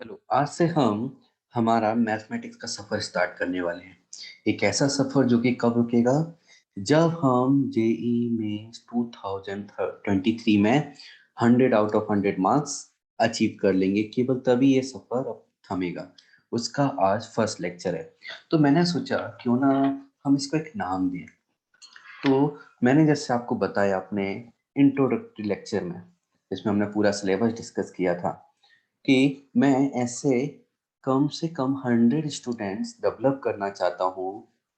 Hello, आज से हम हमारा मैथमेटिक्स का सफर स्टार्ट करने वाले हैं। एक ऐसा सफर जो कि कब रुकेगा? जब हम जेई में 2023 में 100 आउट ऑफ 100 मार्क्स अचीव कर लेंगे, केवल तभी ये सफर अब थमेगा। उसका आज फर्स्ट लेक्चर है। तो मैंने सोचा क्यों ना हम इसको एक नाम दें। तो मैंने जैसे आपको बताया अपने इंट्रोडक्टरी लेक्चर में, जिसमें हमने पूरा सिलेबस डिस्कस किया था, कि मैं ऐसे कम से कम 100 स्टूडेंट्स डेवलप करना चाहता हूँ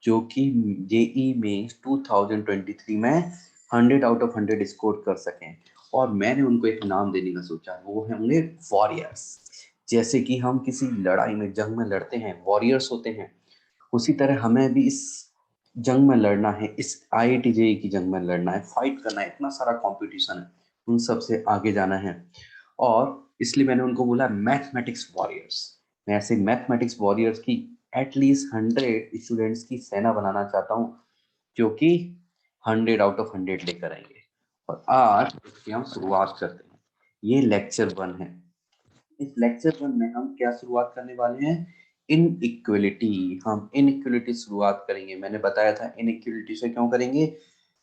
जो कि जेई में 2023 में 100 आउट ऑफ 100 स्कोर कर सकें। और मैंने उनको एक नाम देने का सोचा, वो होंगे वॉरियर्स। जैसे कि हम किसी लड़ाई में, जंग में लड़ते हैं, वॉरियर्स होते हैं, उसी तरह हमें भी इस जंग में लड़ना है, इस आईआईटी जेई की जंग में लड़ना है, फाइट करना है। इतना सारा कंपटीशन है, उन सब से आगे जाना है। और इसलिए मैंने उनको बोला मैथमेटिक्स वॉरियर्स। मैं ऐसे मैथमेटिक्स वॉरियर्स की एटलीस्ट 100 स्टूडेंट्स की सेना बनाना चाहता हूँ, जो कि 100 आउट ऑफ 100 लेकर आएंगे। और आज इसकी हम शुरुआत करते हैं। ये लेक्चर 1 है। इस लेक्चर 1 में हम क्या शुरुआत करने वाले हैं? इनइक्वलिटी। हम इनइक्वलिटी शुरुआत करेंगे। मैंने बताया था इनइक्वलिटी से क्यों करेंगे,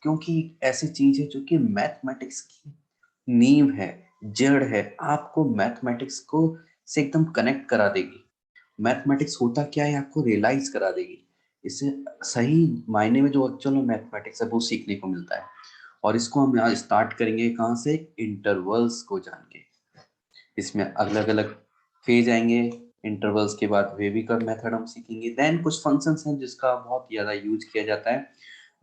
क्योंकि ऐसी चीज है जो कि मैथमेटिक्स की नींव है, जड़ है। आपको मैथमेटिक्स को से एकदम कनेक्ट करा देगी। मैथमेटिक्स होता क्या है आपको रियलाइज करा देगी। इससे सही मायने में जो एक्चुअल में मैथमेटिक्स है वो सीखने को मिलता है। और इसको हम यहाँ स्टार्ट करेंगे कहाँ से? इंटरवल्स को जान के। इसमें अलग अलग फेज आएंगे। इंटरवल्स के बाद वेविकर मेथड हम सीखेंगे। देन कुछ फंक्शंस हैं जिसका बहुत ज्यादा यूज किया जाता है,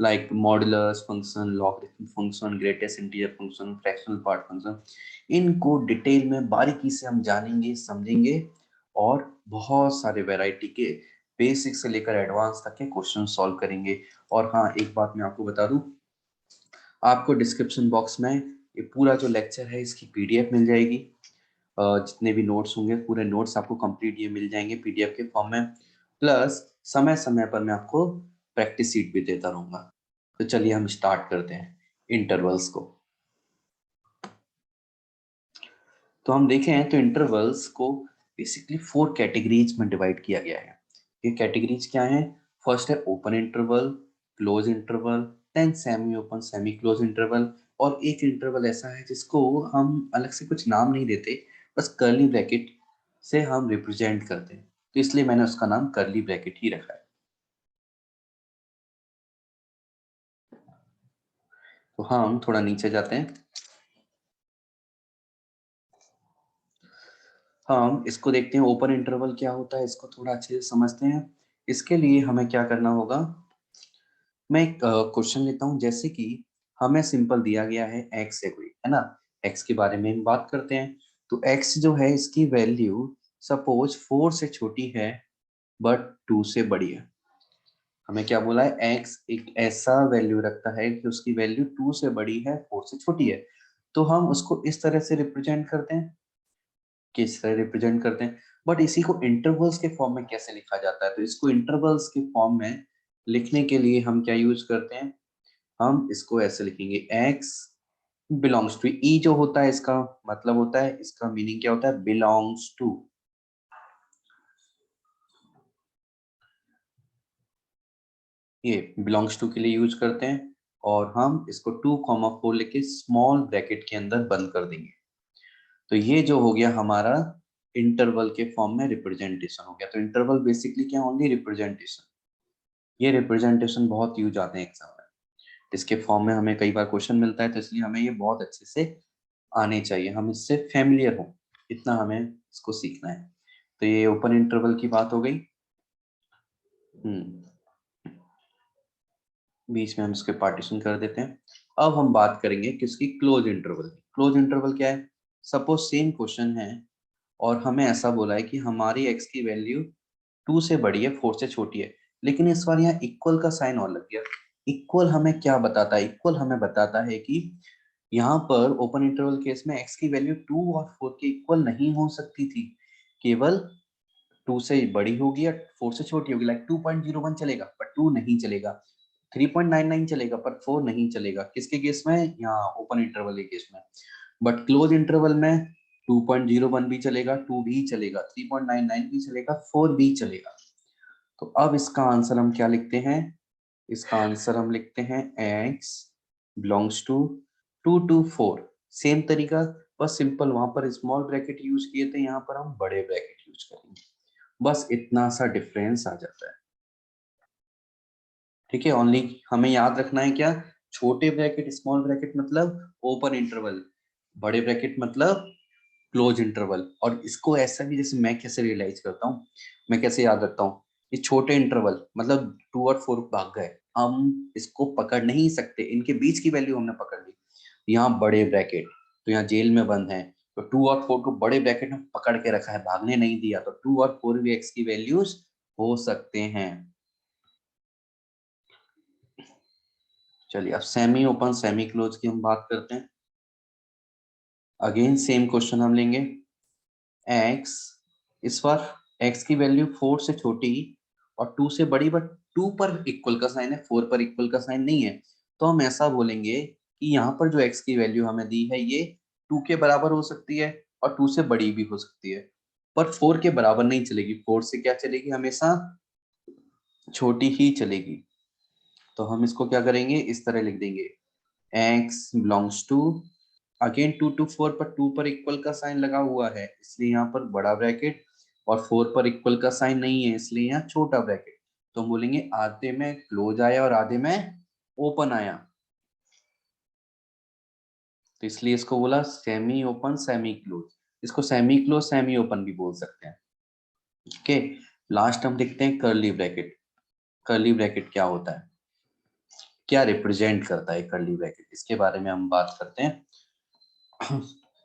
like modulus function, logarithm function, greatest integer function, fractional part function. इनको डिटेल में बारीकी से हम जानेंगे, समझेंगे, और बहुत सारे वैरायटी के बेसिक से लेकर एडवांस तक के क्वेश्चन सॉल्व करेंगे। और हाँ, एक बात मैं आपको बता दूं, आपको डिस्क्रिप्शन बॉक्स में ये पूरा जो लेक्चर है इसकी पीडीएफ मिल जाएगी। जितने भी नोट्स होंगे, पूरे नोट्स आपको कंप्लीट ये मिल जाएंगे पीडीएफ के फॉर्म में। प्लस समय समय पर मैं आपको प्रैक्टिस सीट भी देता रहूंगा। तो चलिए हम स्टार्ट करते हैं इंटरवल्स को। तो हम देखें तो इंटरवल्स को बेसिकली 4 कैटेगरीज में डिवाइड किया गया है। ये कैटेगरीज क्या हैं? फर्स्ट है open interval, close interval, then semi open, semi close interval, और एक इंटरवल ऐसा है जिसको हम अलग से कुछ नाम नहीं देते, बस कर्ली ब्रैकेट से हम रिप्रेजेंट करते हैं। तो इसलिए मैंने उसका नाम कर्ली ब्रैकेट ही रखा है। तो हम थोड़ा नीचे जाते हैं। हम इसको देखते हैं ओपन इंटरवल क्या होता है, इसको थोड़ा अच्छे से समझते हैं। इसके लिए हमें क्या करना होगा, मैं एक क्वेश्चन लेता हूं। जैसे कि हमें सिंपल दिया गया है एक्स है कोई, है ना। एक्स के बारे में हम बात करते हैं। तो एक्स जो है इसकी वैल्यू सपोज 4 से छोटी है बट 2 से बड़ी है। हमें क्या बोला है? एक्स एक ऐसा वैल्यू रखता है कि उसकी वैल्यू 2 से बड़ी है, 4 से छोटी है। तो हम उसको इस तरह से रिप्रेजेंट करते हैं, किस तरह रिप्रेजेंट करते हैं। बट इसी को इंटरवल्स के फॉर्म में कैसे लिखा जाता है? तो इसको इंटरवल्स के फॉर्म में लिखने के लिए हम क्या यूज करते हैं? हम इसको ऐसे लिखेंगे, x बिलोंग्स टू, ई जो होता है इसका मतलब होता है, इसका मीनिंग क्या होता है? Belongs to. ये बिलोंग्स टू के लिए यूज करते हैं। और हम इसको 2,4 लेके स्मॉल ब्रैकेट के अंदर बंद कर देंगे। तो ये जो हो गया हमारा इंटरवल के फॉर्म में रिप्रेजेंटेशन हो गया। तो इंटरवल बेसिकली क्या होंगे? रिप्रेजेंटेशन। ये रिप्रेजेंटेशन बहुत यूज आते हैं एग्जाम में। इसके फॉर्म में हमें कई बार क्वेश्चन मिलता है, तो इसलिए हमें ये बहुत अच्छे से आने चाहिए, हम इससे फैमिलियर हों, इतना हमें इसको सीखना है। तो ये ओपन इंटरवल की बात हो गई। हम्म बीच में हम इसके पार्टीशन कर देते हैं। अब हम बात करेंगे किसकी? Close interval. क्लोज इंटरवल क्या है? सपोज सेम क्वेश्चन है और हमें ऐसा बोला है कि हमारी एक्स की वैल्यू 2 से बड़ी है, 4 से छोटी है, लेकिन इस बार यहाँ इक्वल का साइन और लग गया। इक्वल हमें क्या बताता है? इक्वल हमें बताता है कि यहाँ पर ओपन इंटरवल केस में x की वैल्यू 2 और 4 के इक्वल नहीं हो सकती थी। केवल 2 से बड़ी होगी या 4 से छोटी होगी। लाइक 2.01 चलेगा पर 2 नहीं चलेगा, 3.99 चलेगा पर 4 नहीं चलेगा। किसके केस में? यहाँ ओपन इंटरवल के केस में। बट क्लोज इंटरवल में 2.01 भी चलेगा, 2 भी चलेगा, 3.99 भी चलेगा, 4 भी चलेगा। तो अब इसका आंसर हम क्या लिखते हैं? इसका आंसर हम लिखते हैं x belongs to 2 to 4। Same तरीका, बस सिंपल वहां पर स्मॉल ब्रैकेट यूज किए थे, यहाँ पर हम बड़े ब्रैकेट यूज करेंगे, बस इतना सा डिफरेंस आ जाता है। ठीक है, ओनली हमें याद रखना है क्या? छोटे ब्रैकेट स्मॉल ब्रैकेट मतलब ओपन इंटरवल, बड़े ब्रैकेट मतलब क्लोज इंटरवल। और इसको ऐसा भी, जैसे मैं कैसे रियलाइज करता हूँ, मैं कैसे याद रखता हूँ, ये छोटे इंटरवल मतलब 2 और 4 भाग गए, हम इसको पकड़ नहीं सकते, इनके बीच की वैल्यू हमने पकड़ ली। यहाँ बड़े ब्रैकेट, तो यहाँ जेल में बंद है, तो 2 और 4 को बड़े ब्रैकेट में पकड़ के रखा है, भागने नहीं दिया, तो 2 और 4 भी एक्स की वैल्यूज हो सकते हैं। चलिए अब सेमी ओपन सेमी क्लोज की हम बात करते हैं। अगेन सेम क्वेश्चन हम लेंगे। एक्स, इस बार एक्स की वैल्यू 4 से छोटी और 2 से बड़ी, बट 2 पर इक्वल का साइन है, 4 पर इक्वल का साइन नहीं है। तो हम ऐसा बोलेंगे कि यहाँ पर जो एक्स की वैल्यू हमें दी है ये 2 के बराबर हो सकती है और 2 से बड़ी भी हो सकती है, पर 4 के बराबर नहीं चलेगी। 4 से क्या चलेगी? हमेशा छोटी ही चलेगी। तो हम इसको क्या करेंगे, इस तरह लिख देंगे, x belongs to, again 2 to 4 पर 2 पर इक्वल का साइन लगा हुआ है, इसलिए यहाँ पर बड़ा ब्रैकेट, और 4 पर इक्वल का साइन नहीं है, इसलिए यहाँ छोटा ब्रैकेट। तो हम बोलेंगे आधे में क्लोज आया और आधे में ओपन आया, तो इसलिए इसको बोला सेमी ओपन सेमी क्लोज। इसको सेमी क्लोज सेमी ओपन भी बोल सकते हैं। ओके, लास्ट हम देखते हैं कर्ली ब्रैकेट। कर्ली ब्रैकेट क्या होता है, क्या रिप्रेजेंट करता है कर्ली ब्रैकेट, इसके बारे में हम बात करते हैं।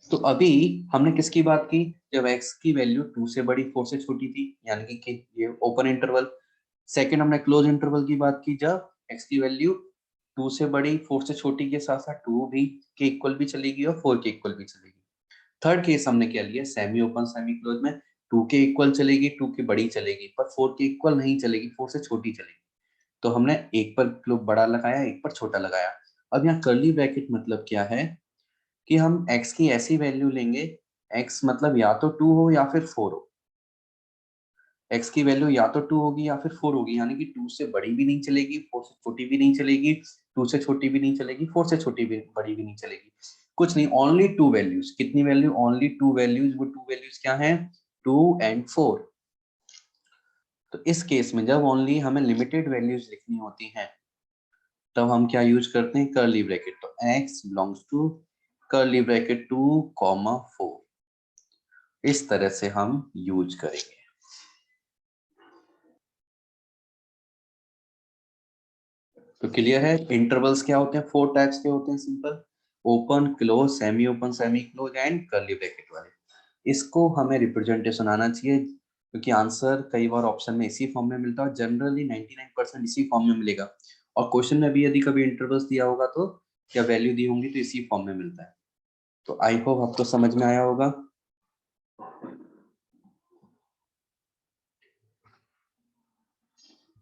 तो अभी हमने किसकी बात की? जब x की वैल्यू 2 से बड़ी 4 से छोटी थी, यानी कि ये ओपन इंटरवल। सेकंड हमने क्लोज इंटरवल की बात की, जब x की वैल्यू 2 से बड़ी 4 से छोटी के साथ साथ 2 भी के इक्वल भी चलेगी और 4 के इक्वल भी चलेगी। थर्ड केस हमने क्या लिया, सेमी ओपन सेमी क्लोज में 2 के इक्वल चलेगी, 2 की बड़ी चलेगी, पर 4 के इक्वल नहीं चलेगी, 4 से छोटी चलेगी। तो हमने एक पर बड़ा लगाया, एक पर छोटा लगाया। अब यहाँ कर्ली ब्रैकेट मतलब क्या है कि हम x की ऐसी वैल्यू लेंगे, x मतलब या तो 2 हो या फिर 4 हो। x की वैल्यू या तो 2 होगी या फिर 4 होगी, यानी कि 2 से बड़ी भी नहीं चलेगी, 4 से छोटी भी नहीं चलेगी, 2 से छोटी भी नहीं चलेगी, 4 से छोटी भी बड़ी भी नहीं चलेगी। कुछ नहीं, ओनली 2 वैल्यूज। कितनी वैल्यू? Only 2 values. वो 2 वैल्यूज क्या है? 2 एंड 4। तो इस केस में जब ओनली हमें लिमिटेड वैल्यूज लिखनी होती हैं, तब हम क्या यूज करते हैं? Curly bracket. तो x belongs to curly bracket 2, 4, इस तरह से हम यूज करेंगे। तो क्लियर है? इंटरवल्स क्या होते हैं? 4 टाइप्स के होते हैं, simple, open, close, semi open semi close and curly bracket वाले। इसको हमें रिप्रेजेंटेशन आना चाहिए, क्योंकि आंसर कई बार ऑप्शन में इसी फॉर्म में मिलता है, जनरली 99% इसी फॉर्म में मिलेगा। और क्वेश्चन में भी यदि कभी इंटरवल्स दिया होगा तो क्या वैल्यू दी होंगी तो इसी फॉर्म में मिलता है। तो आई होप आपको समझ में आया होगा।